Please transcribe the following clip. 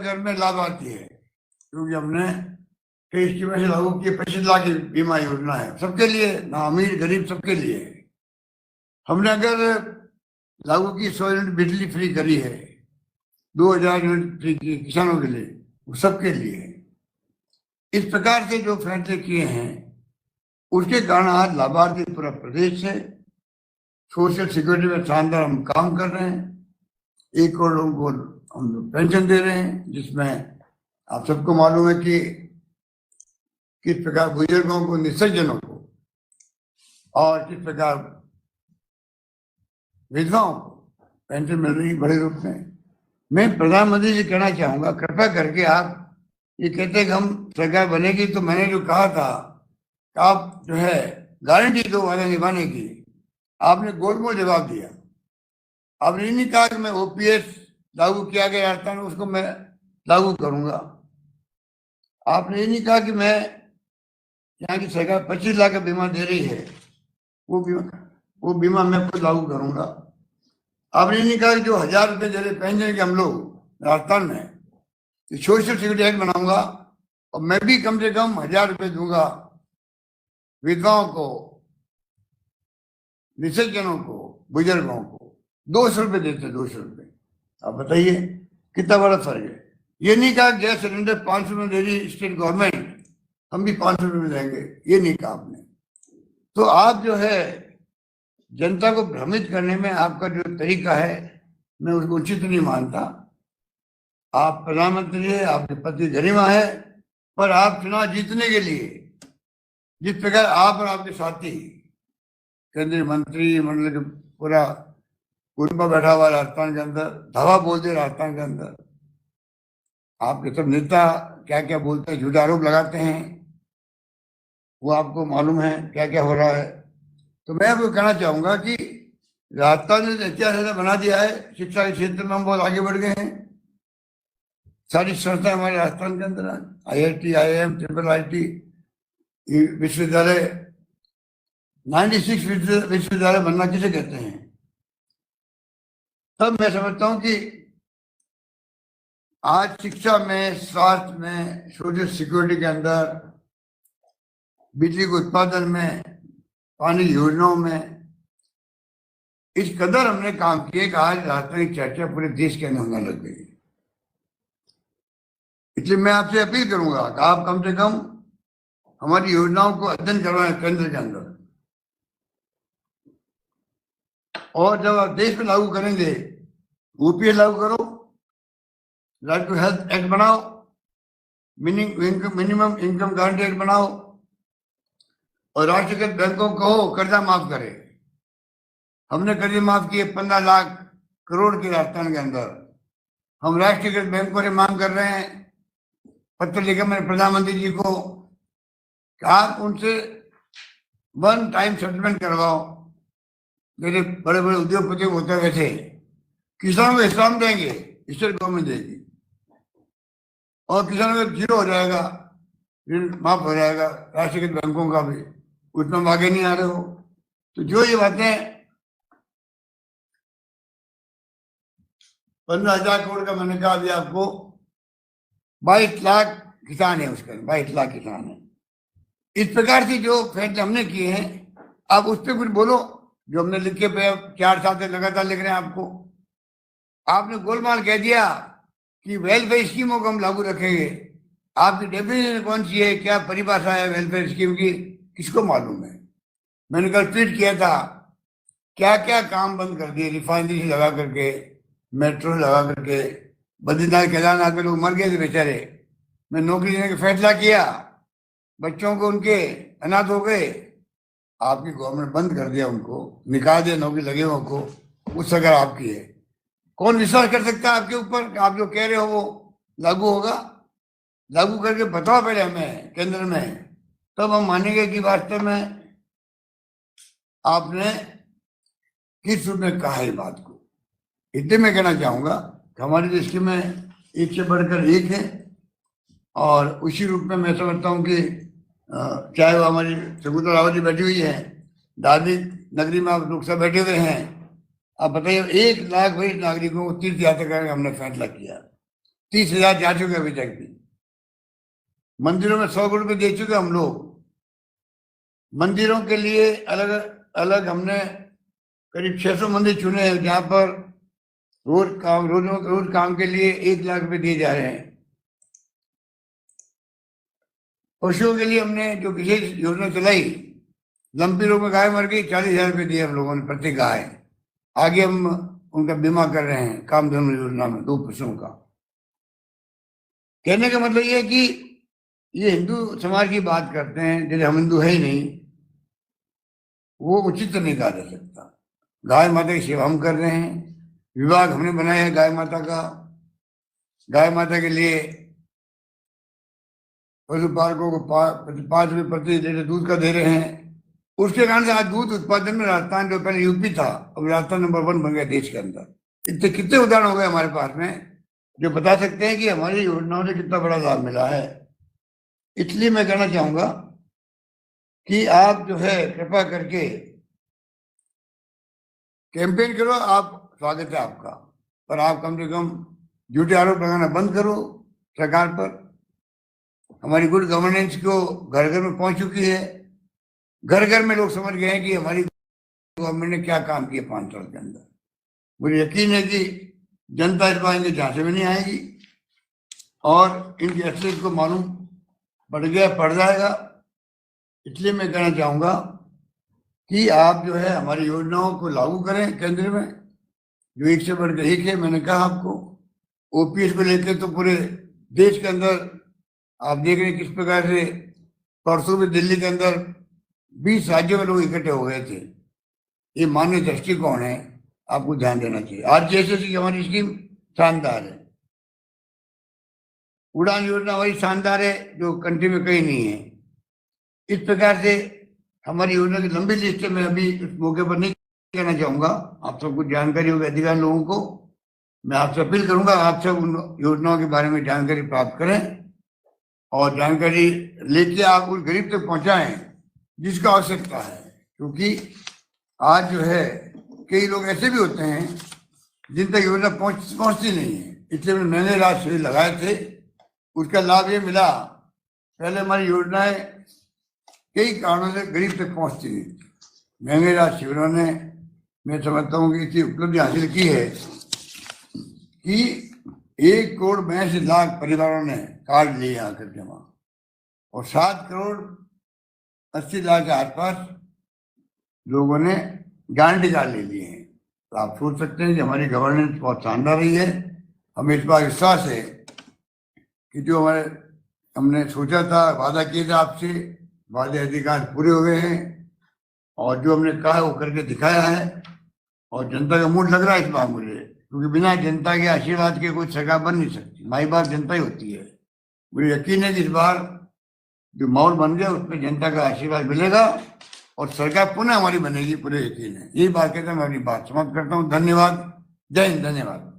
घर में लाभार्थी है, क्योंकि हमने कई स्कीमें से लागू किए। 25 लाख की बीमा योजना है सबके लिए, ना अमीर गरीब सबके लिए। हमने अगर लागू की 100 यूनिट बिजली फ्री करी है, 2000 यूनिट फ्री की किसानों के लिए, वो सबके लिए। इस प्रकार से जो फैसले किए हैं उसके कारण आज लाभार्थी पूरा प्रदेश है। सोशल सिक्योरिटी में शानदार हम काम कर रहे हैं। 1 करोड़ लोगों को हम पेंशन दे रहे हैं, जिसमें आप सबको मालूम है कि किस प्रकार बुजुर्गों को, निसज्जनों को और किस प्रकार विधवाओं को पेंशन मिल रही बड़े रूप में। मैं प्रधानमंत्री जी कहना चाहूंगा, कृपया करके आप ये कहते हैं कि हम सरकार बनेगी तो मैंने जो कहा था आप जो है गारंटी दो वादा निभाने की, आपने गोलमोल जवाब दिया। आपने ये नहीं कहा कि मैं ओपीएस लागू किया गया राजस्थान में उसको मैं लागू करूंगा। आपने ये नहीं कहा कि मैं यहाँ की सरकार 25 लाख का बीमा दे रही है, वो बीमा मैं खुद लागू करूंगा। आपने नहीं कहा कि जो 1000 रुपये दे रहे पेंशन के हम लोग राजस्थान में, सोशल सिक्योरिटी एक्ट बनाऊंगा और मैं भी कम से कम 1000 रुपये दूंगा विधवाओं को, निसज्जनों को, बुजुर्गों को। 200 रुपये देते, 200 रुपये। आप बताइए कितना बड़ा फर्क है। ये नहीं कहा गैस सिलेंडर 500 में दे रही स्टेट गवर्नमेंट, हम भी 500 रुपये में देंगे, ये नहीं कहा आपने। तो आप जो है जनता को भ्रमित करने में आपका जो तरीका है मैं उसको उचित नहीं मानता। आप प्रधानमंत्री है, आपके पति गरिमा है, पर आप चुनाव जीतने के लिए जिस प्रकार आप और आपके साथी केंद्रीय मंत्री मंडल के पूरा कुटुंब बैठा हुआ राजस्थान के अंदर, धावा बोलते राजस्थान के अंदर, आपके सब नेता क्या क्या बोलते हैं, झूठे आरोप लगाते हैं, वो आपको मालूम है क्या क्या हो रहा है। तो मैं आपको कहना चाहूंगा कि राजस्थान ने इतिहास ऐसा बना दिया है, शिक्षा के क्षेत्र में हम बहुत आगे बढ़ गए हैं। सारी संस्थाएं हमारे राजस्थान के अंदर, IIT, IIM, IIIT विश्वविद्यालय, 96 विश्वविद्यालय बनना किसे कहते हैं। तब मैं समझता हूं कि आज शिक्षा में, स्वास्थ्य में, सोशल सिक्योरिटी के अंदर, बिजली के उत्पादन में, पानी योजनाओं में इस कदर हमने काम किए कि आज राजस्थान की चर्चा पूरे देश के अंदर होने लग गई। इसलिए मैं आपसे अपील करूंगा कि आप कम से कम हमारी योजनाओं को अध्ययन करवाएं केंद्र के अंदर, और जब आप देश में लागू करेंगे, OPS लागू करो, राइट टू हेल्थ एक्ट बनाओ, मिनिमम इनकम गारंटी एक्ट बनाओ, और राष्ट्रीयकृत बैंकों को कर्जा माफ करे। हमने कर्जे माफ किए 15 लाख करोड़ के राजस्थान के अंदर। हम राष्ट्रीयकृत बैंकों से मांग कर रहे हैं, पत्र लिखा मैंने प्रधानमंत्री जी को कि आप उनसे 1 टाइम सेटलमेंट करवाओ। मेरे बड़े बड़े उद्योगपति होते हुए थे, किसानों को हिस्सा देंगे, स्टेट गवर्नमेंट देगी, और किसानों का 0 हो जाएगा, ऋण माफ हो जाएगा, राष्ट्रीयकृत बैंकों का भी। उसमें हम आगे नहीं आ रहे हो। तो जो ये बातें 15,000 करोड़ का मैंने कहा अभी आपको, 22 लाख किसान है उसके, 22 लाख किसान है। इस प्रकार से जो फैसले हमने किए हैं, आप उस पर कुछ बोलो। जो हमने लिखे पे 4 साल से लगातार लिख रहे हैं आपको, आपने गोलमाल कह दिया कि वेलफेयर स्कीमों को हम लागू रखेंगे। आपकी डेफिनेशन कौन सी है, क्या परिभाषा है वेलफेयर स्कीम की, किसको मालूम है। मैंने कल ट्वीट किया था, क्या क्या काम बंद कर दिए, रिफाइनरी लगा करके, मेट्रो लगा करके, बद्रीनाथ केदारनाथ में लोग मर गए थे बेचारे, मैं नौकरी देने का फैसला किया, बच्चों को उनके अनाथ हो गए, आपकी गवर्नमेंट बंद कर दिया, उनको निकाल दिया नौकरी लगे हुए को। उस सरकार आपकी है, कौन विश्वास कर सकता है आपके ऊपर? आप जो कह रहे हो वो लागू होगा? लागू करके बताओ पहले हमें केंद्र में, तब हम मानेंगे कि वास्तव में आपने किस रूप में कहा है बात को। इतने में कहना चाहूंगा कि हमारी देश की में एक से बढ़कर एक है, और उसी रूप में मैं समझता हूँ कि चाहे वो हमारी शकुंतला रावत जी बैठी हुई है, धार्मिक नगरी में आप लोग सब बैठे हुए हैं। आप बताइए, 1 लाख वरिष्ठ नागरिकों को तीर्थ यात्रा करने का हमने फैसला किया। 30,000 जा चुके अभी तक भी। मंदिरों में 100 करोड़ रुपए दे चुके हम लोग। मंदिरों के लिए अलग अलग हमने करीब 600 मंदिर चुने हैं जहां पर रोज काम के लिए 1 लाख रुपए दिए जा रहे हैं। पशुओं के लिए हमने जो विशेष योजना चलाई, लंपी रोग में गाय मर गई, 40,000 रुपए दिए हम लोगों ने प्रति गाय। आगे हम उनका बीमा कर रहे हैं कामधेनु योजना में 2 पशुओं का। कहने का मतलब ये है कि ये हिंदू समाज की बात करते हैं, जैसे हम हिंदू है ही नहीं, वो उचित नहीं कहा जा सकता। गाय माता की सेवा हम कर रहे हैं, विभाग हमने बनाया है गाय माता का। गाय माता के लिए पशुपालकों को 5 रुपये प्रति लीटर दूध का दे रहे हैं। उसके कारण से आज दूध उत्पादन में राजस्थान, जो पहले यूपी था, अब राजस्थान नंबर 1 बन गया देश के अंदर। इतने कितने उदाहरण हो गए हमारे पास में जो बता सकते हैं कि हमारी योजनाओं से कितना बड़ा लाभ मिला है। इसलिए मैं कहना चाहूंगा कि आप जो है कृपा करके कैंपेन करो। आप स्वागत है आपका, पर आप कम से कम झूठे आरोप लगाना बंद करो सरकार पर। हमारी गुड गवर्नेंस को घर घर में पहुंच चुकी है। घर घर में लोग समझ गए हैं कि हमारी गवर्नमेंट ने क्या काम किया 5 साल के अंदर। मुझे यकीन है कि जनता इस बात के झांसे में नहीं आएगी और इनकी असलियत को मालूम पड़ जाएगा। इसलिए मैं कहना चाहूंगा कि आप जो है हमारी योजनाओं को लागू करें केंद्र में, जो एक से बढ़ के एक है। मैंने कहा आपको ओपीएस को लेकर तो पूरे देश के अंदर आप देख रहे हैं किस प्रकार से परसों में दिल्ली के अंदर 20 राज्यों में लोग इकट्ठे हो गए थे। ये मानवीय दृष्टिकोण है, आपको ध्यान देना चाहिए। RGSS की हमारी स्कीम शानदार है, उड़ान योजना हमारी शानदार है, जो कंट्री में कहीं नहीं है। इस प्रकार से हमारी योजना की लंबी लिस्ट है। मैं अभी इस मौके पर नहीं कहना चाहूंगा, आप सबको जानकारी होगी, अधिकार लोगों को। मैं आपसे अपील करूंगा आप सब उन योजनाओं के बारे में जानकारी प्राप्त करें और जानकारी लेके आप उस गरीब तक पहुंचाएं जिसका आवश्यकता है। क्योंकि आज जो है कई लोग ऐसे भी होते हैं जिन तक योजना पहुंचती नहीं है। इसलिए मैंने राज शिविर लगाए थे, उसका लाभ ये मिला। पहले हमारी योजनाएं कई कारणों से गरीब तक पहुंचती नहीं थी। महंगे राज शिविरों ने, मैं समझता हूँ कि इतनी उपलब्धि हासिल की है कि 1 करोड़ 82 लाख परिवारों ने कार्ड लिए आकर के वहां, और 7 करोड़ 80 लाख के आसपास लोगों ने गारंटी कार्ड ले लिए हैं। तो आप सोच सकते हैं कि हमारी गवर्नेंस बहुत शानदार रही है। हमें इस बात विश्वास है कि जो हमने सोचा था, वादा किया था आपसे, वादे अधिकार पूरे हो गए हैं और जो हमने कहा वो करके दिखाया है। और जनता का मूड लग रहा है इस बार मुझे, क्योंकि बिना जनता के आशीर्वाद के कोई सरकार बन नहीं सकती। माई बाप जनता ही होती है। मुझे यकीन है कि इस बार जो माहौल बन गया उसमें जनता का आशीर्वाद मिलेगा और सरकार पुनः हमारी बनेगी, पूरे यकीन है। यही बात कहते हैं मैं अपनी बात समाप्त करता हूँ। धन्यवाद। जय हिंद। धन्यवाद।